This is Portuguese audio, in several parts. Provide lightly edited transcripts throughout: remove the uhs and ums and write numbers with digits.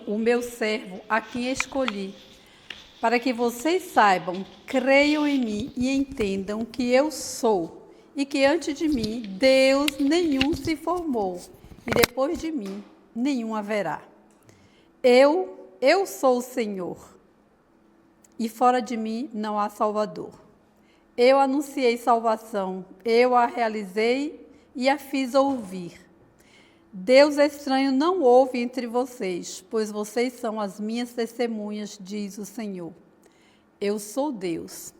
o meu servo, a quem escolhi, para que vocês saibam, creiam em mim e entendam que eu sou, e que antes de mim Deus nenhum se formou, e depois de mim nenhum haverá. Eu sou o Senhor, e fora de mim não há Salvador. Eu anunciei salvação, eu a realizei e a fiz ouvir. Deus estranho não houve entre vocês, pois vocês são as minhas testemunhas, diz o Senhor. Eu sou Deus.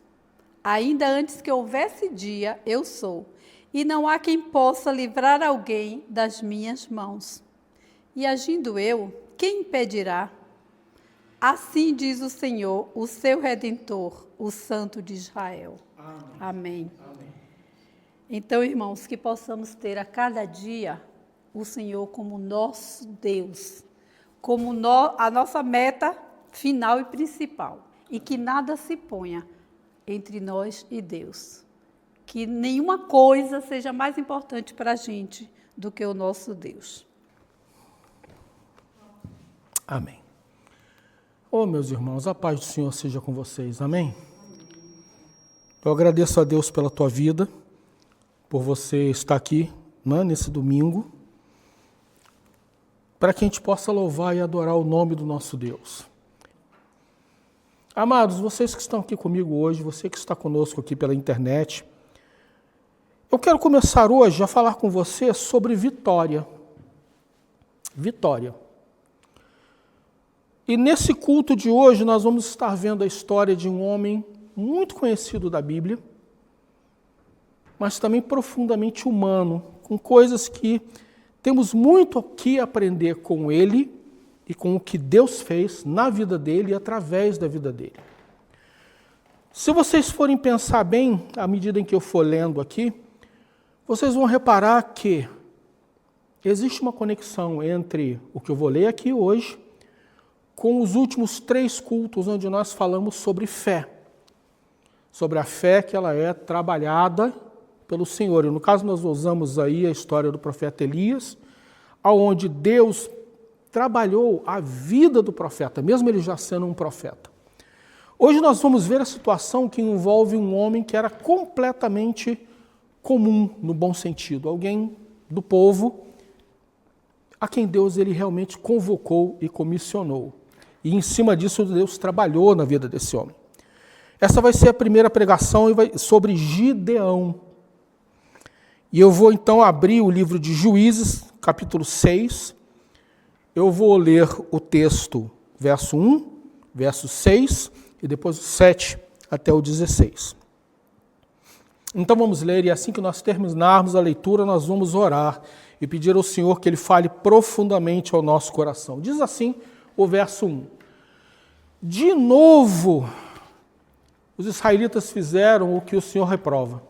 Ainda antes que houvesse dia, eu sou, e não há quem possa livrar alguém das minhas mãos. E agindo eu, quem impedirá? Assim diz o Senhor, o seu Redentor, o Santo de Israel. Amém. Amém. Então, irmãos, que possamos ter a cada dia o Senhor como nosso Deus, como a nossa meta final e principal, e que nada se ponha entre nós e Deus. Que nenhuma coisa seja mais importante para a gente do que o nosso Deus. Amém. Oh, meus irmãos, a paz do Senhor seja com vocês. Amém? Eu agradeço a Deus pela tua vida, por você estar aqui, né, nesse domingo, para que a gente possa louvar e adorar o nome do nosso Deus. Amados, vocês que estão aqui comigo hoje, você que está conosco aqui pela internet, eu quero começar hoje a falar com você sobre vitória. Vitória. E nesse culto de hoje nós vamos estar vendo a história de um homem muito conhecido da Bíblia, mas também profundamente humano, com coisas que temos muito que aprender com ele e com o que Deus fez na vida dele e através da vida dele. Se vocês forem pensar bem, à medida em que eu for lendo aqui, vocês vão reparar que existe uma conexão entre o que eu vou ler aqui hoje com os últimos 3 cultos onde nós falamos sobre fé. Sobre a fé que ela é trabalhada pelo Senhor. E no caso nós usamos aí a história do profeta Elias, onde Deus trabalhou a vida do profeta, mesmo ele já sendo um profeta. Hoje nós vamos ver a situação que envolve um homem que era completamente comum, no bom sentido. Alguém do povo a quem Deus ele realmente convocou e comissionou. E em cima disso Deus trabalhou na vida desse homem. Essa vai ser a primeira pregação sobre Gideão. E eu vou então abrir o livro de Juízes, capítulo 6. Eu vou ler o texto, verso 1, verso 6, e depois o 7 até o 16. Então vamos ler, e assim que nós terminarmos a leitura, nós vamos orar e pedir ao Senhor que Ele fale profundamente ao nosso coração. Diz assim o verso 1. De novo, os israelitas fizeram o que o Senhor reprova.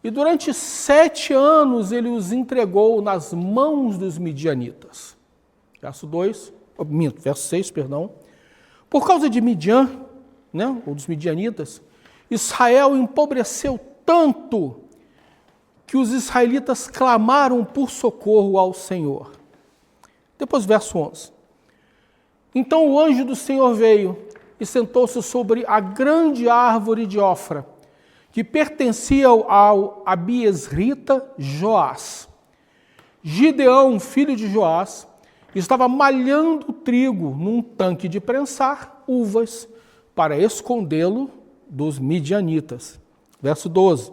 E durante 7 anos ele os entregou nas mãos dos midianitas. Verso 6, perdão. Por causa de Midian, né, ou dos midianitas, Israel empobreceu tanto que os israelitas clamaram por socorro ao Senhor. Depois, verso 11. Então o anjo do Senhor veio e sentou-se sobre a grande árvore de Ofra, que pertencia ao abiesrita Joás. Gideão, filho de Joás, estava malhando trigo num tanque de prensar uvas para escondê-lo dos midianitas. Verso 12.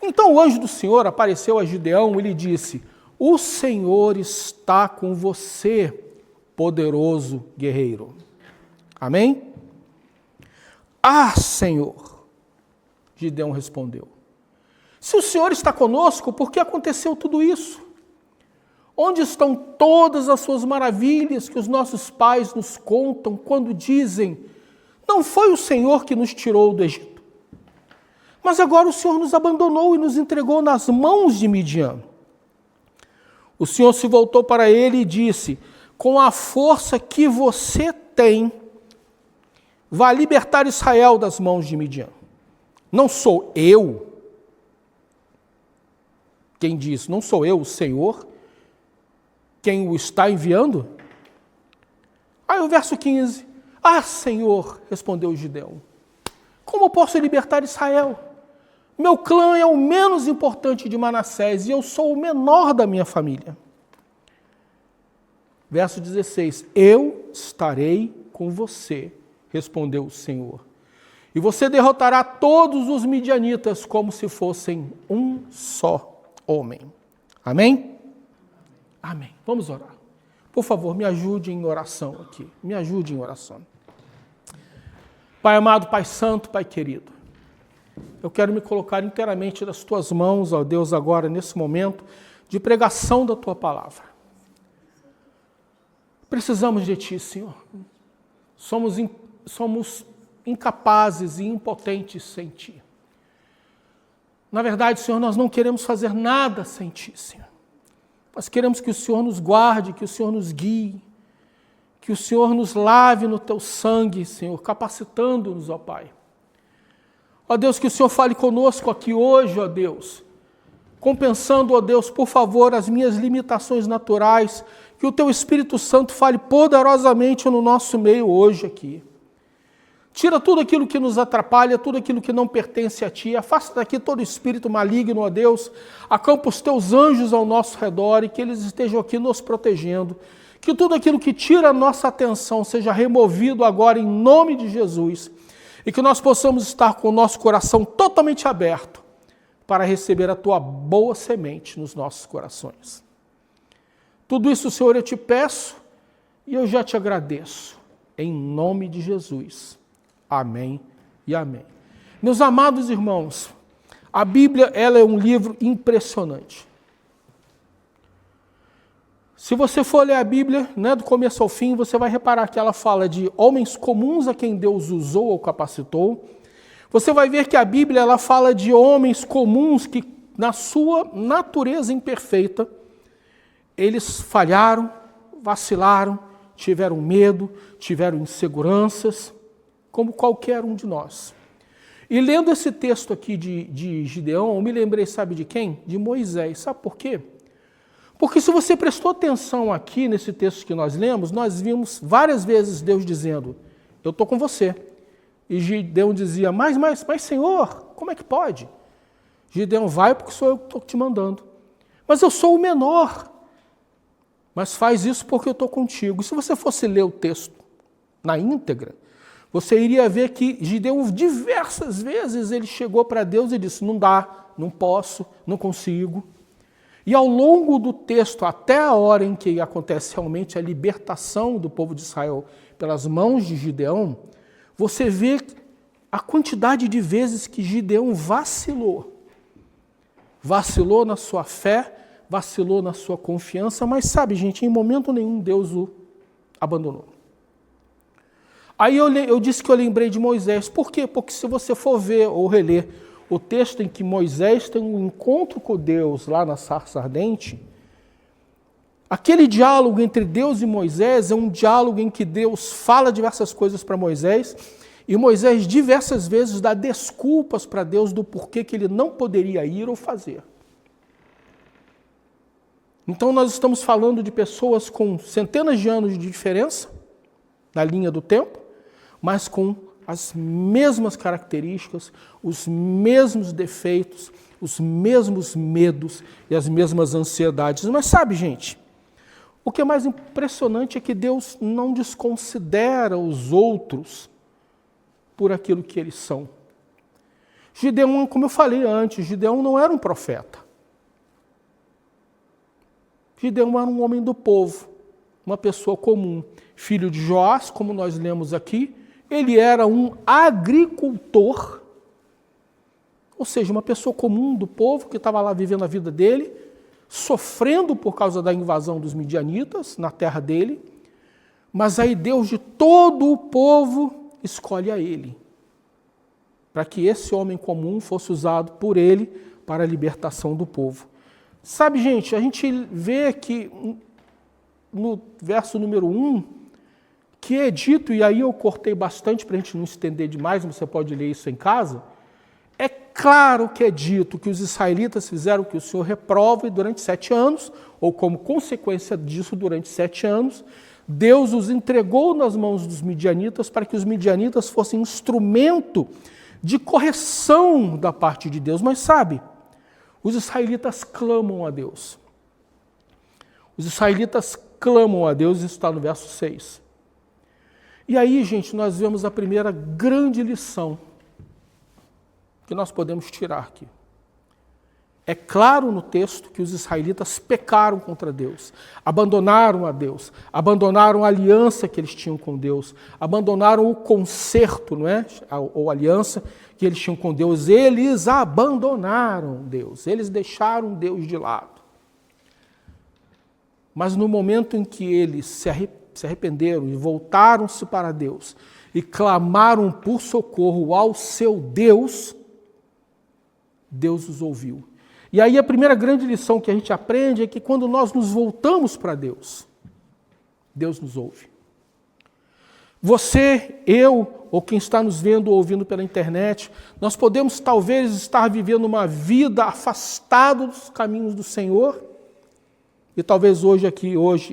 Então o anjo do Senhor apareceu a Gideão e lhe disse: o Senhor está com você, poderoso guerreiro. Amém? Ah, Senhor, Gideão respondeu. Se o Senhor está conosco, por que aconteceu tudo isso? Onde estão todas as suas maravilhas que os nossos pais nos contam quando dizem: não foi o Senhor que nos tirou do Egito? Mas agora o Senhor nos abandonou e nos entregou nas mãos de Midian. O Senhor se voltou para ele e disse: com a força que você tem, vá libertar Israel das mãos de Midian. Não sou eu quem diz, não sou eu, o Senhor, quem o está enviando? Aí o verso 15. Ah, Senhor, respondeu Gideão, como posso libertar Israel? Meu clã é o menos importante de Manassés e eu sou o menor da minha família. Verso 16. Eu estarei com você, respondeu o Senhor. E você derrotará todos os midianitas como se fossem um só homem. Amém? Amém. Vamos orar. Por favor, me ajude em oração aqui. Me ajude em oração. Pai amado, Pai santo, Pai querido, eu quero me colocar inteiramente nas tuas mãos, ó Deus, agora, nesse momento de pregação da tua palavra. Precisamos de ti, Senhor. Somos incapazes e impotentes sem ti. Na verdade, Senhor, nós não queremos fazer nada sem ti, Senhor. Nós queremos que o Senhor nos guarde, que o Senhor nos guie, que o Senhor nos lave no teu sangue, Senhor, capacitando-nos, ó Pai. Ó Deus, que o Senhor fale conosco aqui hoje, ó Deus, compensando, ó Deus, por favor, as minhas limitações naturais, que o teu Espírito Santo fale poderosamente no nosso meio hoje aqui. Tira tudo aquilo que nos atrapalha, tudo aquilo que não pertence a Ti. Afasta daqui todo espírito maligno, ó Deus. Acampa os Teus anjos ao nosso redor e que eles estejam aqui nos protegendo. Que tudo aquilo que tira a nossa atenção seja removido agora em nome de Jesus. E que nós possamos estar com o nosso coração totalmente aberto para receber a Tua boa semente nos nossos corações. Tudo isso, Senhor, eu te peço e eu já te agradeço. Em nome de Jesus. Amém e amém. Meus amados irmãos, a Bíblia ela é um livro impressionante. Se você for ler a Bíblia, do começo ao fim, você vai reparar que ela fala de homens comuns a quem Deus usou ou capacitou. Você vai ver que a Bíblia ela fala de homens comuns que, na sua natureza imperfeita, eles falharam, vacilaram, tiveram medo, tiveram inseguranças, como qualquer um de nós. E lendo esse texto aqui de Gideão, eu me lembrei, sabe de quem? De Moisés. Sabe por quê? Porque se você prestou atenção aqui nesse texto que nós lemos, nós vimos várias vezes Deus dizendo, eu estou com você. E Gideão dizia, mas Senhor, como é que pode? Gideão, vai porque sou eu que estou te mandando. Mas eu sou o menor. Mas faz isso porque eu estou contigo. E se você fosse ler o texto na íntegra, você iria ver que Gideão diversas vezes ele chegou para Deus e disse, não dá, não posso, não consigo. E ao longo do texto, até a hora em que acontece realmente a libertação do povo de Israel pelas mãos de Gideão, você vê a quantidade de vezes que Gideão vacilou. Vacilou na sua fé, vacilou na sua confiança, mas sabe, gente, em momento nenhum Deus o abandonou. Aí eu disse que eu lembrei de Moisés. Por quê? Porque se você for ver ou reler o texto em que Moisés tem um encontro com Deus lá na sarça ardente, aquele diálogo entre Deus e Moisés é um diálogo em que Deus fala diversas coisas para Moisés e Moisés diversas vezes dá desculpas para Deus do porquê que ele não poderia ir ou fazer. Então nós estamos falando de pessoas com centenas de anos de diferença na linha do tempo, mas com as mesmas características, os mesmos defeitos, os mesmos medos e as mesmas ansiedades. Mas sabe, gente, o que é mais impressionante é que Deus não desconsidera os outros por aquilo que eles são. Gideão, como eu falei antes, Gideão não era um profeta. Gideão era um homem do povo, uma pessoa comum, filho de Joás, como nós lemos aqui. Ele era um agricultor, ou seja, uma pessoa comum do povo que estava lá vivendo a vida dele, sofrendo por causa da invasão dos midianitas na terra dele, mas aí Deus de todo o povo escolhe a ele, para que esse homem comum fosse usado por ele para a libertação do povo. Sabe, gente, a gente vê que no verso número 1, que é dito, e aí eu cortei bastante para a gente não estender demais, você pode ler isso em casa, é claro que é dito que os israelitas fizeram que o Senhor reprove durante 7 anos, ou como consequência disso, durante 7 anos, Deus os entregou nas mãos dos midianitas para que os midianitas fossem instrumento de correção da parte de Deus. Mas sabe, os israelitas clamam a Deus. Os israelitas clamam a Deus, isso está no verso 6. E aí, gente, nós vemos a primeira grande lição que nós podemos tirar aqui. É claro no texto que os israelitas pecaram contra Deus, abandonaram a Deus, abandonaram a aliança que eles tinham com Deus, abandonaram o concerto, não é? Ou aliança que eles tinham com Deus. Eles abandonaram Deus, eles deixaram Deus de lado. Mas no momento em que eles se arrependeram e voltaram-se para Deus e clamaram por socorro ao seu Deus, Deus os ouviu. E aí a primeira grande lição que a gente aprende é que quando nós nos voltamos para Deus, Deus nos ouve. Você, eu, ou quem está nos vendo ou ouvindo pela internet, nós podemos talvez estar vivendo uma vida afastado dos caminhos do Senhor, e talvez hoje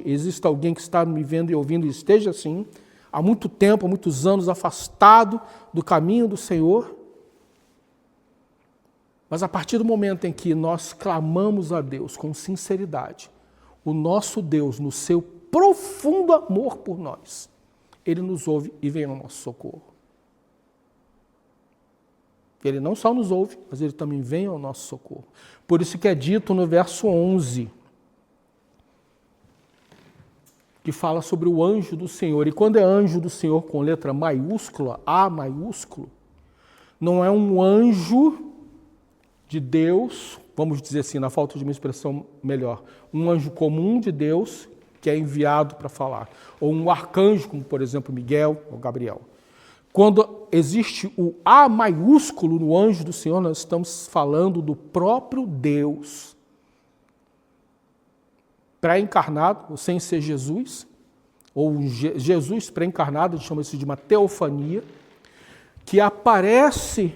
exista alguém que está me vendo e ouvindo e esteja assim, há muito tempo, há muitos anos afastado do caminho do Senhor. Mas a partir do momento em que nós clamamos a Deus com sinceridade, o nosso Deus, no seu profundo amor por nós, Ele nos ouve e vem ao nosso socorro. Ele não só nos ouve, mas Ele também vem ao nosso socorro. Por isso que é dito no verso 11, que fala sobre o anjo do Senhor. E quando é anjo do Senhor com letra maiúscula, A maiúsculo, não é um anjo de Deus, vamos dizer assim, na falta de uma expressão melhor, um anjo comum de Deus que é enviado para falar, ou um arcanjo, como por exemplo Miguel ou Gabriel. Quando existe o A maiúsculo no anjo do Senhor, nós estamos falando do próprio Deus, pré-encarnado, ou sem ser Jesus, ou Jesus pré-encarnado, a gente chama isso de uma teofania, que aparece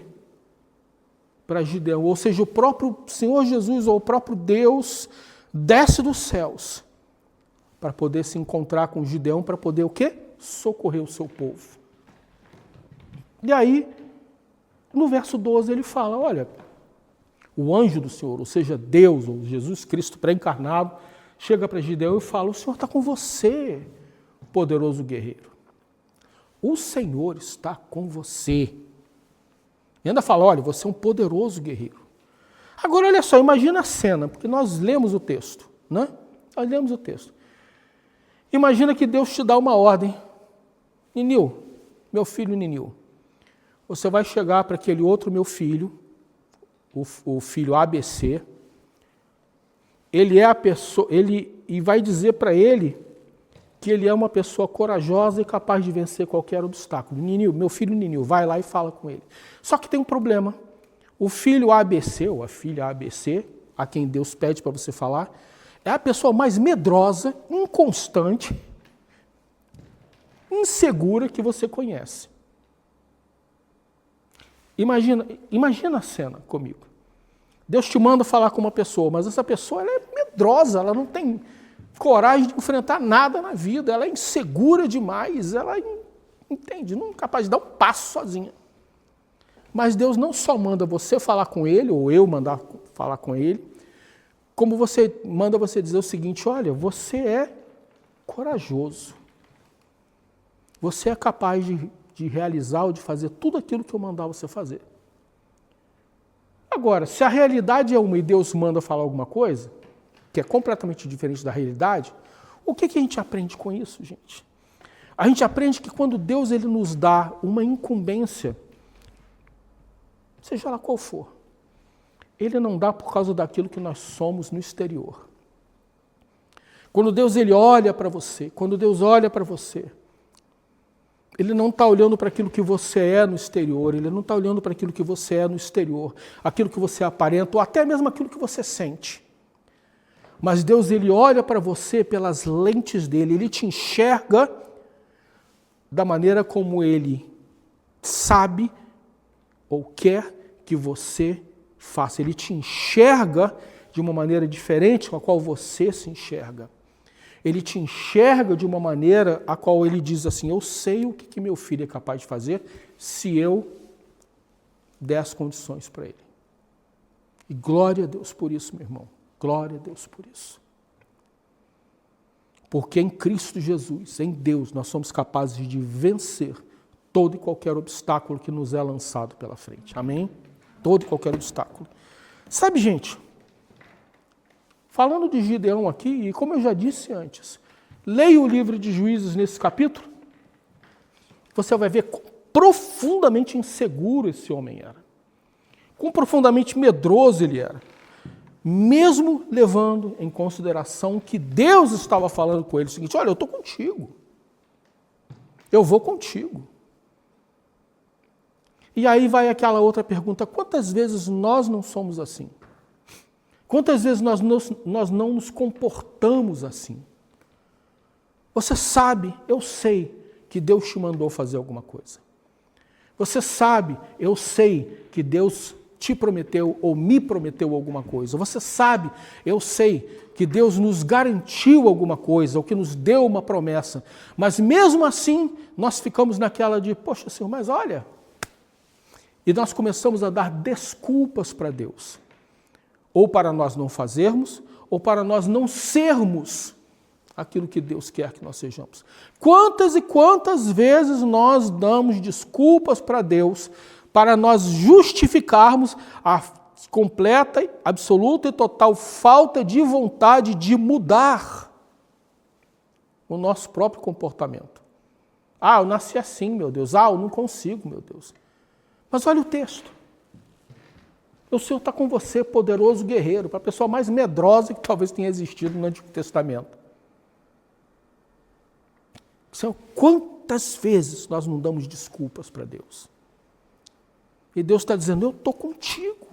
para Gideão, ou seja, o próprio Senhor Jesus ou o próprio Deus desce dos céus para poder se encontrar com Gideão, para poder o quê? Socorrer o seu povo. E aí, no verso 12 ele fala, olha, o anjo do Senhor, ou seja, Deus, ou Jesus Cristo pré-encarnado, chega para Gideão e fala, o Senhor está com você, poderoso guerreiro. O Senhor está com você. E ainda fala, olha, você é um poderoso guerreiro. Agora, olha só, imagina a cena, porque nós lemos o texto, né? Nós lemos o texto. Imagina que Deus te dá uma ordem. Ninil, meu filho Ninil, você vai chegar para aquele outro meu filho, o filho ABC, ele é a pessoa, e vai dizer para ele que ele é uma pessoa corajosa e capaz de vencer qualquer obstáculo. Ninil, meu filho Ninil, vai lá e fala com ele. Só que tem um problema. O filho ABC, ou a filha ABC, a quem Deus pede para você falar, é a pessoa mais medrosa, inconstante, insegura que você conhece. Imagina a cena comigo. Deus te manda falar com uma pessoa, mas essa pessoa ela é medrosa, ela não tem coragem de enfrentar nada na vida, ela é insegura demais, ela entende, não é capaz de dar um passo sozinha. Mas Deus não só manda você falar com ele, ou eu mandar falar com ele, como manda você dizer o seguinte, olha, você é corajoso, você é capaz de realizar ou de fazer tudo aquilo que eu mandar você fazer. Agora, se a realidade é uma e Deus manda falar alguma coisa, que é completamente diferente da realidade, o que a gente aprende com isso, gente? A gente aprende que quando Deus ele nos dá uma incumbência, seja lá qual for, Ele não dá por causa daquilo que nós somos no exterior. Quando Deus ele olha para você, Ele não está olhando para aquilo que você é no exterior, Ele não está olhando para aquilo que você é no exterior, aquilo que você aparenta, ou até mesmo aquilo que você sente. Mas Deus ele olha para você pelas lentes dele, Ele te enxerga da maneira como Ele sabe ou quer que você faça. Ele te enxerga de uma maneira diferente com a qual você se enxerga. Ele te enxerga de uma maneira a qual ele diz assim, eu sei o que meu filho é capaz de fazer se eu der as condições para ele. E glória a Deus por isso, meu irmão. Glória a Deus por isso. Porque em Cristo Jesus, em Deus, nós somos capazes de vencer todo e qualquer obstáculo que nos é lançado pela frente. Amém? Todo e qualquer obstáculo. Sabe, gente, falando de Gideão aqui, e como eu já disse antes, leia o livro de Juízes nesse capítulo, você vai ver quão profundamente inseguro esse homem era. Quão profundamente medroso ele era. Mesmo levando em consideração que Deus estava falando com ele o seguinte, olha, eu estou contigo. Eu vou contigo. E aí vai aquela outra pergunta, quantas vezes nós não somos assim? Quantas vezes nós não nos comportamos assim? Você sabe, eu sei que Deus te mandou fazer alguma coisa. Você sabe, eu sei que Deus te prometeu ou me prometeu alguma coisa. Você sabe, eu sei que Deus nos garantiu alguma coisa ou que nos deu uma promessa. Mas mesmo assim, nós ficamos naquela de, poxa Senhor, mas olha... E nós começamos a dar desculpas para Deus. Ou para nós não fazermos, ou para nós não sermos aquilo que Deus quer que nós sejamos. Quantas e quantas vezes nós damos desculpas para Deus para nós justificarmos a completa, absoluta e total falta de vontade de mudar o nosso próprio comportamento. Ah, eu nasci assim, meu Deus. Ah, eu não consigo, meu Deus. Mas olha o texto. O Senhor está com você, poderoso guerreiro, para a pessoa mais medrosa que talvez tenha existido no Antigo Testamento. Senhor, quantas vezes nós não damos desculpas para Deus? E Deus está dizendo, eu estou contigo.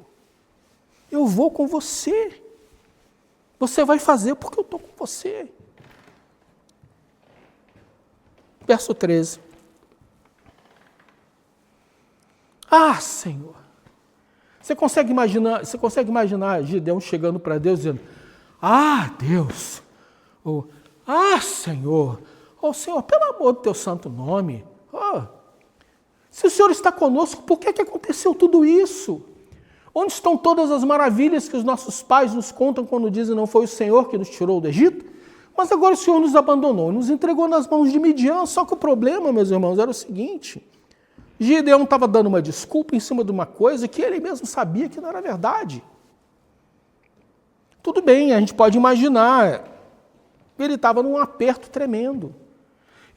Eu vou com você. Você vai fazer porque eu estou com você. Verso 13. Ah, Senhor. Você consegue imaginar Gideão chegando para Deus dizendo, ah, Deus. Ou, ah, Senhor. Oh, Senhor, pelo amor do teu santo nome. Oh, se o Senhor está conosco, por que aconteceu tudo isso? Onde estão todas as maravilhas que os nossos pais nos contam quando dizem não foi o Senhor que nos tirou do Egito? Mas agora o Senhor nos abandonou, nos entregou nas mãos de Midian. Só que o problema, meus irmãos, era o seguinte. Gideão estava dando uma desculpa em cima de uma coisa que ele mesmo sabia que não era verdade. Tudo bem, a gente pode imaginar. Ele estava num aperto tremendo.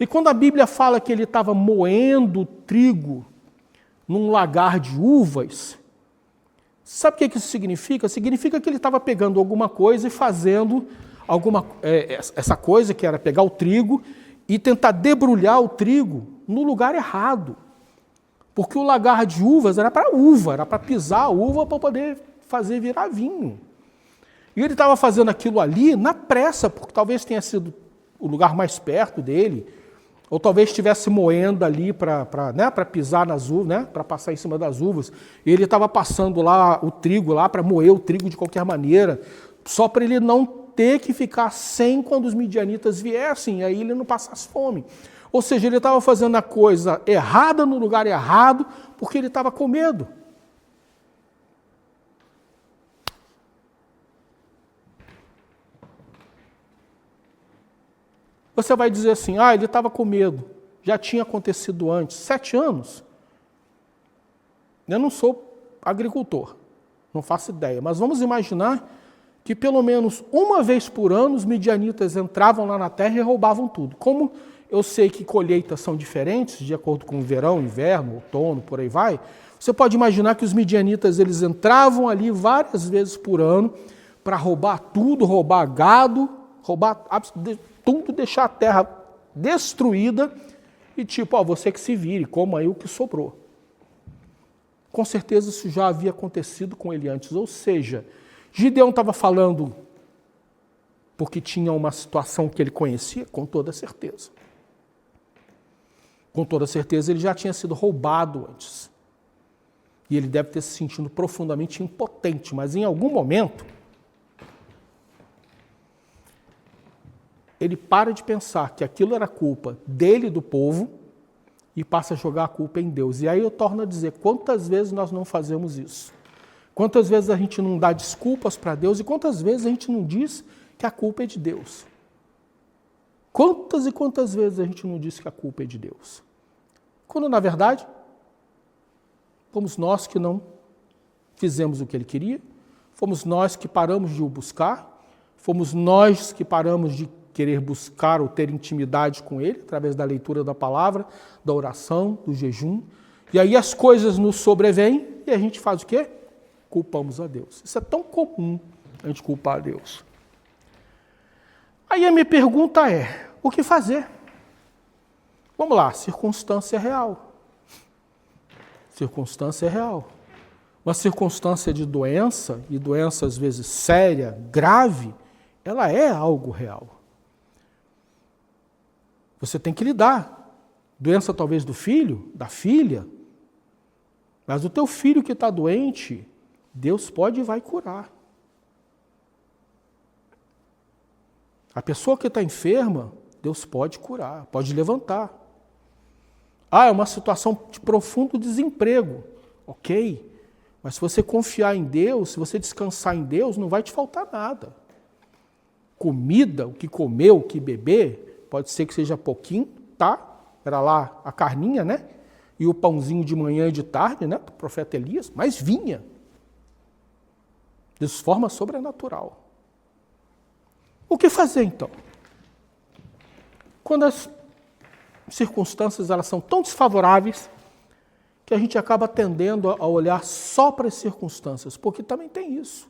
E quando a Bíblia fala que ele estava moendo trigo num lagar de uvas, sabe o que isso significa? Significa que ele estava pegando alguma coisa e fazendo essa coisa que era pegar o trigo e tentar debrulhar o trigo no lugar errado. Porque o lagar de uvas era para uva, era para pisar a uva para poder fazer virar vinho. E ele estava fazendo aquilo ali na pressa, porque talvez tenha sido o lugar mais perto dele, ou talvez estivesse moendo ali para pisar nas uvas, né, para passar em cima das uvas. E ele estava passando lá o trigo lá para moer o trigo de qualquer maneira, só para ele não ter que ficar sem quando os midianitas viessem, e aí ele não passasse fome. Ou seja, ele estava fazendo a coisa errada no lugar errado, porque ele estava com medo. Você vai dizer assim, ele estava com medo, já tinha acontecido antes, 7 anos. Eu não sou agricultor, não faço ideia, mas vamos imaginar que pelo menos uma vez por ano os midianitas entravam lá na terra e roubavam tudo. Como eu sei que colheitas são diferentes, de acordo com o verão, inverno, outono, por aí vai, você pode imaginar que os midianitas eles entravam ali várias vezes por ano para roubar tudo, roubar gado, roubar tudo, deixar a terra destruída e você que se vire, coma aí o que sobrou. Com certeza isso já havia acontecido com ele antes, ou seja, Gideão estava falando porque tinha uma situação que ele conhecia, com toda certeza. Com toda certeza ele já tinha sido roubado antes. E ele deve ter se sentido profundamente impotente, mas em algum momento ele para de pensar que aquilo era culpa dele e do povo e passa a jogar a culpa em Deus. E aí eu torno a dizer, quantas vezes nós não fazemos isso? Quantas vezes a gente não dá desculpas para Deus e quantas vezes a gente não diz que a culpa é de Deus? Quantas e quantas vezes a gente não diz que a culpa é de Deus? Quando, na verdade, fomos nós que não fizemos o que Ele queria, fomos nós que paramos de o buscar, fomos nós que paramos de querer buscar ou ter intimidade com Ele, através da leitura da palavra, da oração, do jejum. E aí as coisas nos sobrevêm e a gente faz o quê? Culpamos a Deus. Isso é tão comum, a gente culpar a Deus. Aí a minha pergunta é, o que fazer? Vamos lá, circunstância real. Circunstância real. Uma circunstância de doença, e doença às vezes séria, grave, ela é algo real. Você tem que lidar. Doença talvez do filho, da filha, mas o teu filho que está doente, Deus pode e vai curar. A pessoa que está enferma, Deus pode curar, pode levantar. Ah, é uma situação de profundo desemprego. Ok, mas se você confiar em Deus, se você descansar em Deus, não vai te faltar nada. Comida, o que comer, o que beber, pode ser que seja pouquinho, tá? Era lá a carninha, né? E o pãozinho de manhã e de tarde, né? Do profeta Elias, mas vinha. De forma sobrenatural. O que fazer então? Quando as circunstâncias elas são tão desfavoráveis que a gente acaba tendendo a olhar só para as circunstâncias, porque também tem isso.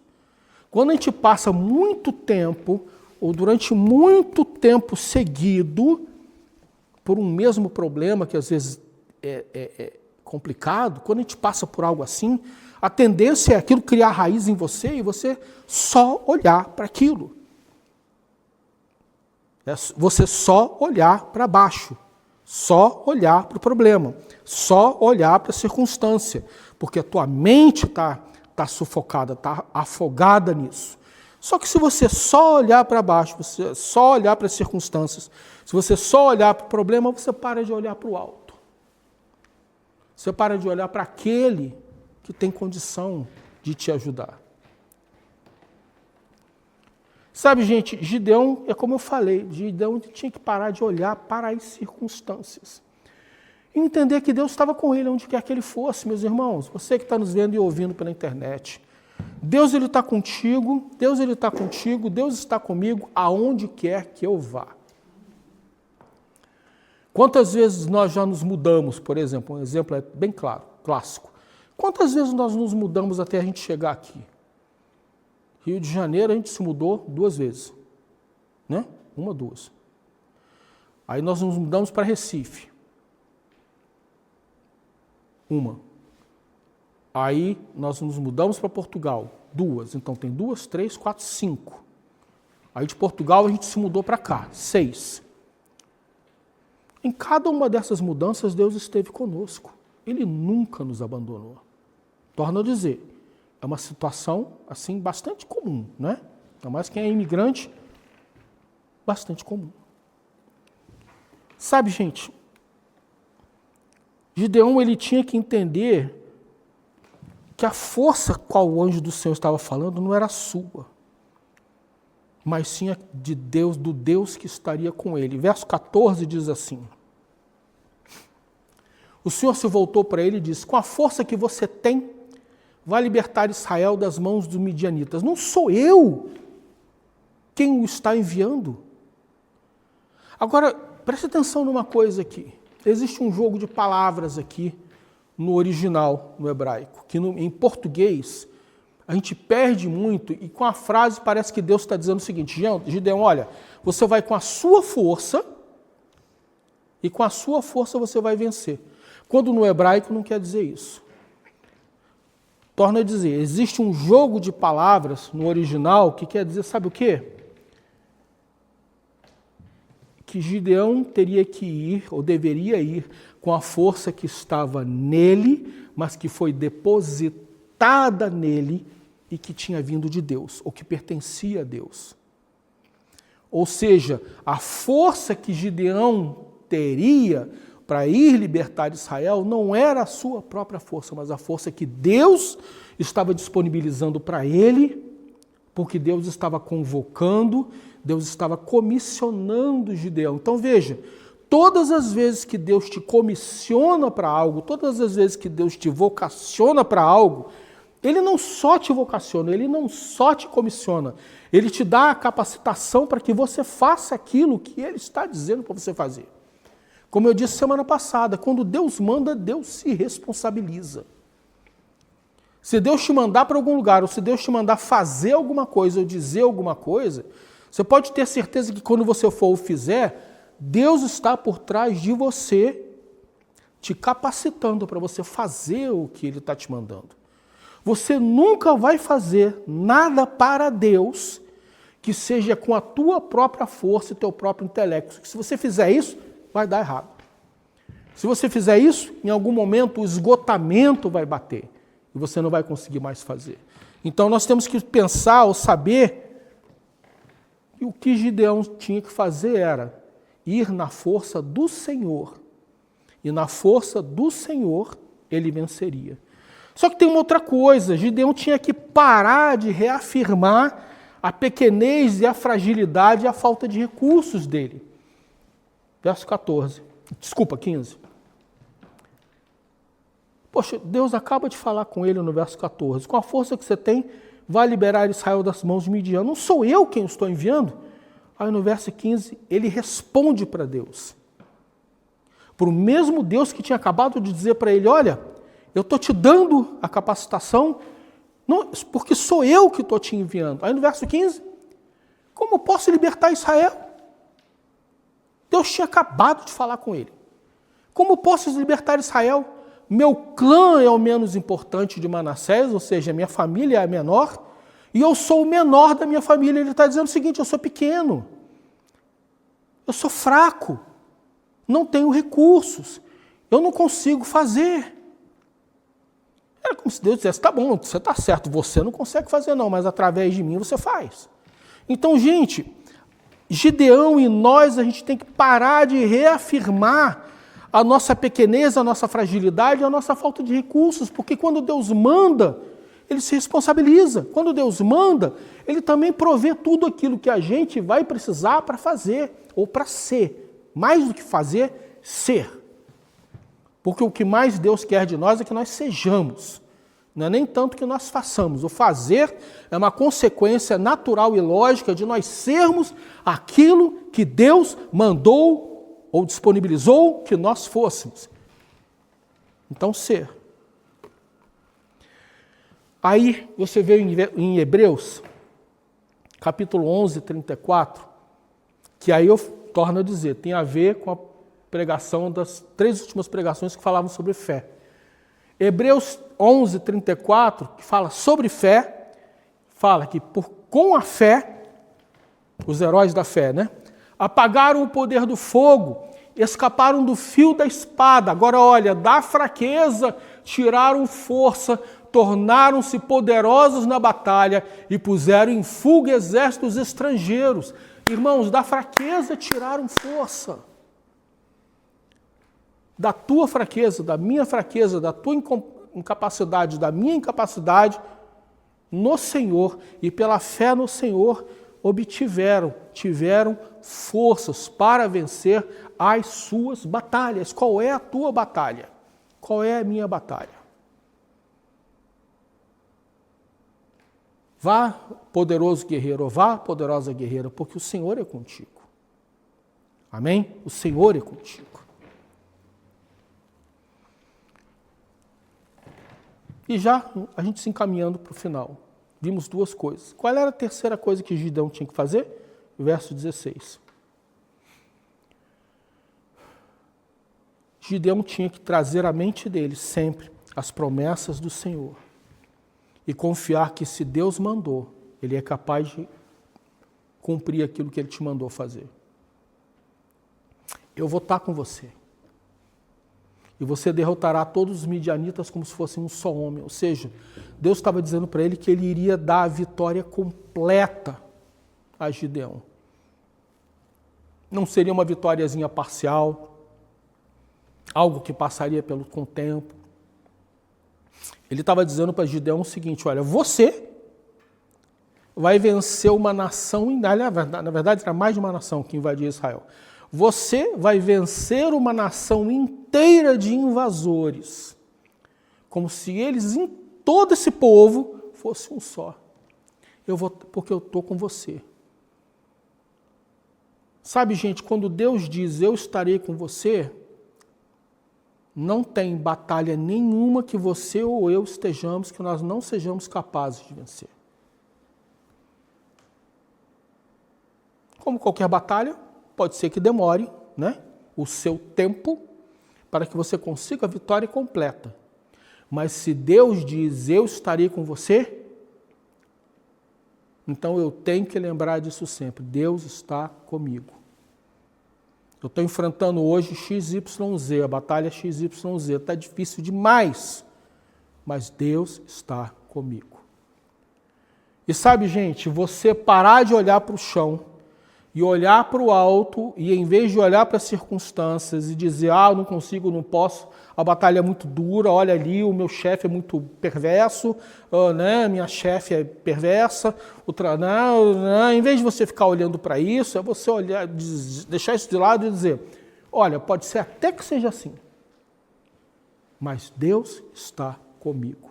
Quando a gente passa muito tempo, ou durante muito tempo seguido, por um mesmo problema que às vezes é complicado, quando a gente passa por algo assim, a tendência é aquilo criar raiz em você e você só olhar para aquilo. É você só olhar para baixo, só olhar para o problema, só olhar para a circunstância, porque a tua mente está sufocada, está afogada nisso. Só que se você só olhar para baixo, você só olhar para as circunstâncias, se você só olhar para o problema, você para de olhar para o alto. Você para de olhar para aquele que tem condição de te ajudar. Sabe, gente, Gideão, é como eu falei, Gideão tinha que parar de olhar para as circunstâncias. E entender que Deus estava com ele onde quer que ele fosse, meus irmãos. Você que está nos vendo e ouvindo pela internet. Deus ele está contigo, Deus ele está contigo, Deus está comigo aonde quer que eu vá. Quantas vezes nós já nos mudamos, por exemplo, um exemplo é bem claro, clássico. Quantas vezes nós nos mudamos até a gente chegar aqui? Rio de Janeiro a gente se mudou 2 vezes, né? 1, 2. Aí nós nos mudamos para Recife. 1. Aí nós nos mudamos para Portugal. 2. Então tem 2, 3, 4, 5. Aí de Portugal a gente se mudou para cá. 6. Em cada uma dessas mudanças Deus esteve conosco. Ele nunca nos abandonou. Torno a dizer, é uma situação assim bastante comum, né? Ainda mais quem é imigrante, bastante comum. Sabe, gente, Gideão ele tinha que entender que a força qual o anjo do Senhor estava falando não era sua, mas sim de Deus, do Deus que estaria com ele. Verso 14 diz assim: o Senhor se voltou para ele e disse: com a força que você tem, vai libertar Israel das mãos dos midianitas. Não sou eu quem o está enviando. Agora, preste atenção numa coisa aqui. Existe um jogo de palavras aqui no original, no hebraico, que em português a gente perde muito e com a frase parece que Deus está dizendo o seguinte: Gideão, olha, você vai com a sua força e com a sua força você vai vencer. Quando no hebraico não quer dizer isso. Torno a dizer, existe um jogo de palavras no original que quer dizer, sabe o quê? Que Gideão teria que ir, ou deveria ir, com a força que estava nele, mas que foi depositada nele e que tinha vindo de Deus, ou que pertencia a Deus. Ou seja, a força que Gideão teria para ir libertar Israel não era a sua própria força, mas a força que Deus estava disponibilizando para ele, porque Deus estava convocando, Deus estava comissionando Gideão. Então veja, todas as vezes que Deus te comissiona para algo, todas as vezes que Deus te vocaciona para algo, Ele não só te vocaciona, Ele não só te comissiona, Ele te dá a capacitação para que você faça aquilo que Ele está dizendo para você fazer. Como eu disse semana passada, quando Deus manda, Deus se responsabiliza. Se Deus te mandar para algum lugar, ou se Deus te mandar fazer alguma coisa ou dizer alguma coisa, você pode ter certeza que quando você for ou fizer, Deus está por trás de você, te capacitando para você fazer o que Ele está te mandando. Você nunca vai fazer nada para Deus que seja com a tua própria força e teu próprio intelecto. Se você fizer isso, vai dar errado. Se você fizer isso, em algum momento o esgotamento vai bater e você não vai conseguir mais fazer. Então nós temos que pensar ou saber que o que Gideão tinha que fazer era ir na força do Senhor. E na força do Senhor ele venceria. Só que tem uma outra coisa, Gideão tinha que parar de reafirmar a pequenez e a fragilidade e a falta de recursos dele. Verso 15. Poxa, Deus acaba de falar com ele no verso 14. Com a força que você tem, vai liberar Israel das mãos de Midian. Não sou eu quem o estou enviando? Aí no verso 15, ele responde para Deus. Para o mesmo Deus que tinha acabado de dizer para ele, olha, eu estou te dando a capacitação, não, porque sou eu que estou te enviando. Aí no verso 15, como posso libertar Israel? Deus tinha acabado de falar com ele. Como posso libertar Israel? Meu clã é o menos importante de Manassés, ou seja, minha família é a menor, e eu sou o menor da minha família. Ele está dizendo o seguinte, eu sou pequeno, eu sou fraco, não tenho recursos, eu não consigo fazer. Era como se Deus dissesse, tá bom, você está certo, você não consegue fazer não, mas através de mim você faz. Então, gente, Gideão e nós, a gente tem que parar de reafirmar a nossa pequenez, a nossa fragilidade, a nossa falta de recursos, porque quando Deus manda, Ele se responsabiliza. Quando Deus manda, Ele também provê tudo aquilo que a gente vai precisar para fazer, ou para ser. Mais do que fazer, ser. Porque o que mais Deus quer de nós é que nós sejamos. Não é nem tanto que nós façamos. O fazer é uma consequência natural e lógica de nós sermos aquilo que Deus mandou ou disponibilizou que nós fôssemos. Então, ser. Aí você vê em Hebreus, capítulo 11, 34, que aí eu torno a dizer, tem a ver com a pregação das 3 últimas pregações que falavam sobre fé. Hebreus 11, 34, que fala sobre fé, fala que com a fé, os heróis da fé, né? Apagaram o poder do fogo, escaparam do fio da espada. Agora olha, da fraqueza tiraram força, tornaram-se poderosos na batalha e puseram em fuga exércitos estrangeiros. Irmãos, da fraqueza tiraram força. Da tua fraqueza, da minha fraqueza, da tua incapacidade, da minha incapacidade, no Senhor e pela fé no Senhor, tiveram forças para vencer as suas batalhas. Qual é a tua batalha? Qual é a minha batalha? Vá, poderoso guerreiro, vá, poderosa guerreira, porque o Senhor é contigo. Amém? O Senhor é contigo. E já a gente se encaminhando para o final, vimos 2 coisas. Qual era a terceira coisa que Gideão tinha que fazer? Verso 16. Gideão tinha que trazer à mente dele sempre as promessas do Senhor e confiar que se Deus mandou, Ele é capaz de cumprir aquilo que Ele te mandou fazer. Eu vou estar com você. E você derrotará todos os midianitas como se fossem um só homem. Ou seja, Deus estava dizendo para ele que ele iria dar a vitória completa a Gideão. não seria uma vitóriazinha parcial, algo que passaria com o tempo. Ele estava dizendo para Gideão o seguinte: olha, você vai vencer uma nação, na verdade era mais de uma nação que invadia Israel. Você vai vencer uma nação inteira de invasores, como se eles, em todo esse povo, fosse um só. Porque eu estou com você. Sabe, gente, quando Deus diz, eu estarei com você, não tem batalha nenhuma que você ou eu estejamos, que nós não sejamos capazes de vencer. Como qualquer batalha, pode ser que demore, né, o seu tempo para que você consiga a vitória completa. Mas se Deus diz, eu estarei com você, então eu tenho que lembrar disso sempre. Deus está comigo. Eu estou enfrentando hoje XYZ, a batalha XYZ. Está difícil demais, mas Deus está comigo. E sabe, gente, você parar de olhar para o chão e olhar para o alto, e em vez de olhar para as circunstâncias e dizer, eu não consigo, não posso, a batalha é muito dura, olha ali, o meu chefe é muito perverso, né? Minha chefe é perversa, em vez de você ficar olhando para isso, é você olhar, deixar isso de lado e dizer, olha, pode ser até que seja assim, mas Deus está comigo.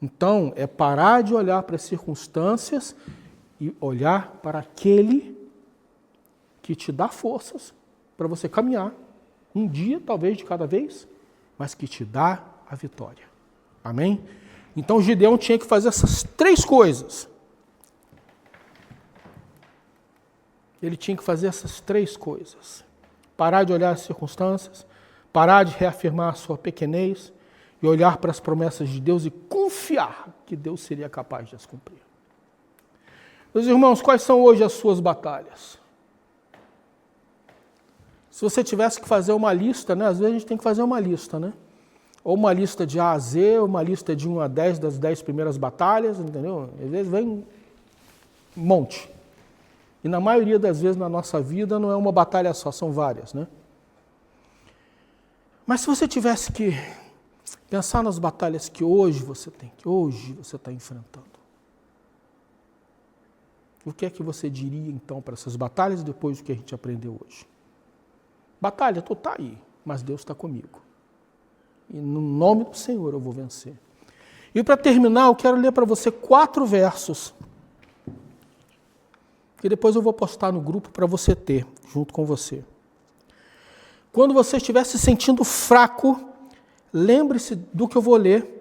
Então, é parar de olhar para as circunstâncias e olhar para aquele que te dá forças para você caminhar, um dia, talvez, de cada vez, mas que te dá a vitória. Amém? Então, Gideão tinha que fazer essas 3 coisas. Ele tinha que fazer essas 3 coisas. Parar de olhar as circunstâncias, parar de reafirmar a sua pequenez e olhar para as promessas de Deus e confiar que Deus seria capaz de as cumprir. Meus irmãos, quais são hoje as suas batalhas? Se você tivesse que fazer uma lista, né? Às vezes a gente tem que fazer uma lista, né? Ou uma lista de A a Z, ou uma lista de 1 a 10 das 10 primeiras batalhas, entendeu? Às vezes vem um monte. E na maioria das vezes na nossa vida não é uma batalha só, são várias, né? Mas se você tivesse que pensar nas batalhas que hoje você está enfrentando, o que é que você diria, então, para essas batalhas depois do que a gente aprendeu hoje? Batalha, tu está aí, mas Deus está comigo. E no nome do Senhor eu vou vencer. E para terminar, eu quero ler para você 4 versos, que depois eu vou postar no grupo para você ter, junto com você. Quando você estiver se sentindo fraco, lembre-se do que eu vou ler,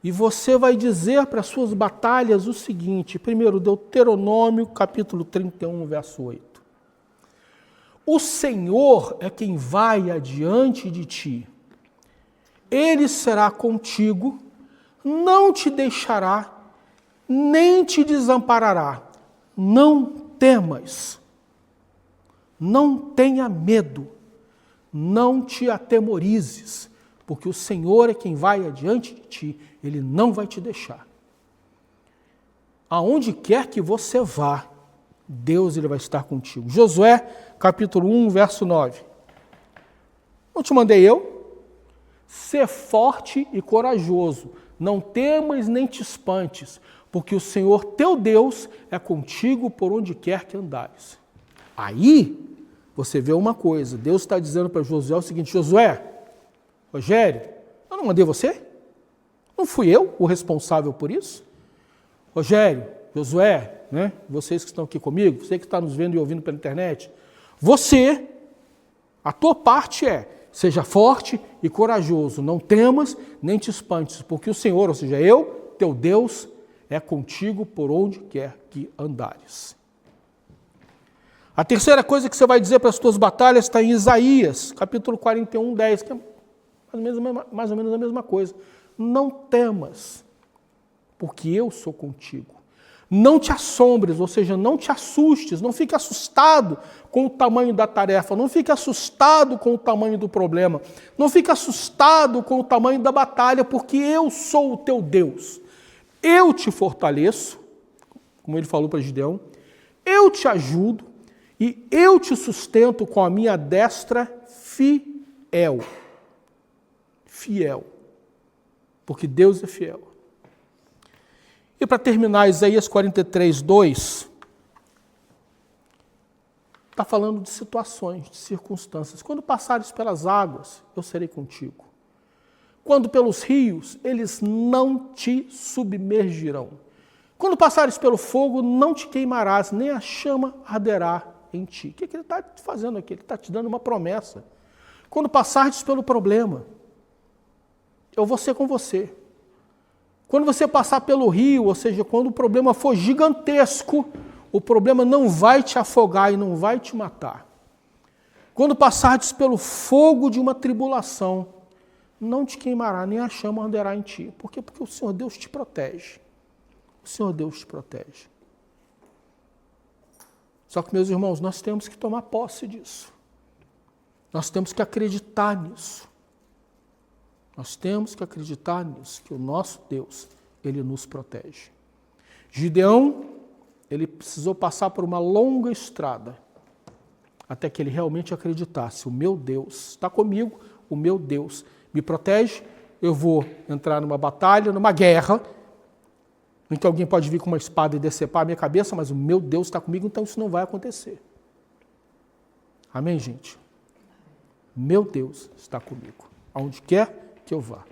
e você vai dizer para as suas batalhas o seguinte, primeiro, Deuteronômio, capítulo 31, verso 8. O Senhor é quem vai adiante de ti. Ele será contigo, não te deixará, nem te desamparará. Não temas, não tenha medo, não te atemorizes, porque o Senhor é quem vai adiante de ti, Ele não vai te deixar. Aonde quer que você vá, Deus ele vai estar contigo. Josué, capítulo 1, verso 9. Não te mandei eu? Sê forte e corajoso, não temas nem te espantes, porque o Senhor teu Deus é contigo por onde quer que andares. Aí, você vê uma coisa, Deus está dizendo para Josué o seguinte, Josué, Rogério, eu não mandei você? Não fui eu o responsável por isso? Rogério, Josué, né? Vocês que estão aqui comigo, você que está nos vendo e ouvindo pela internet, você, a tua parte é, seja forte e corajoso, não temas nem te espantes, porque o Senhor, ou seja, eu, teu Deus, é contigo por onde quer que andares. A terceira coisa que você vai dizer para as tuas batalhas está em Isaías, capítulo 41, 10, que é mais ou menos a mesma coisa. Não temas, porque eu sou contigo. Não te assombres, ou seja, não te assustes, não fique assustado com o tamanho da tarefa, não fique assustado com o tamanho do problema, não fique assustado com o tamanho da batalha, porque eu sou o teu Deus. Eu te fortaleço, como ele falou para Gideão, eu te ajudo, e eu te sustento com a minha destra fiel. Fiel. Porque Deus é fiel. E para terminar, Isaías 43, 2, está falando de situações, de circunstâncias. Quando passares pelas águas, eu serei contigo. Quando pelos rios, eles não te submergirão. Quando passares pelo fogo, não te queimarás, nem a chama arderá em ti. O que ele está fazendo aqui? Ele está te dando uma promessa. Quando passares pelo problema, eu vou ser com você. Quando você passar pelo rio, ou seja, quando o problema for gigantesco, o problema não vai te afogar e não vai te matar. Quando passares pelo fogo de uma tribulação, não te queimará, nem a chama arderá em ti. Por quê? Porque o Senhor Deus te protege. O Senhor Deus te protege. Só que, meus irmãos, nós temos que tomar posse disso. Nós temos que acreditar nisso. Nós temos que acreditar nisso, que o nosso Deus, Ele nos protege. Gideão, ele precisou passar por uma longa estrada, até que ele realmente acreditasse, o meu Deus está comigo, o meu Deus me protege, eu vou entrar numa batalha, numa guerra, em que alguém pode vir com uma espada e decepar a minha cabeça, mas o meu Deus está comigo, então isso não vai acontecer. Amém, gente? Meu Deus está comigo, aonde quer que eu vá.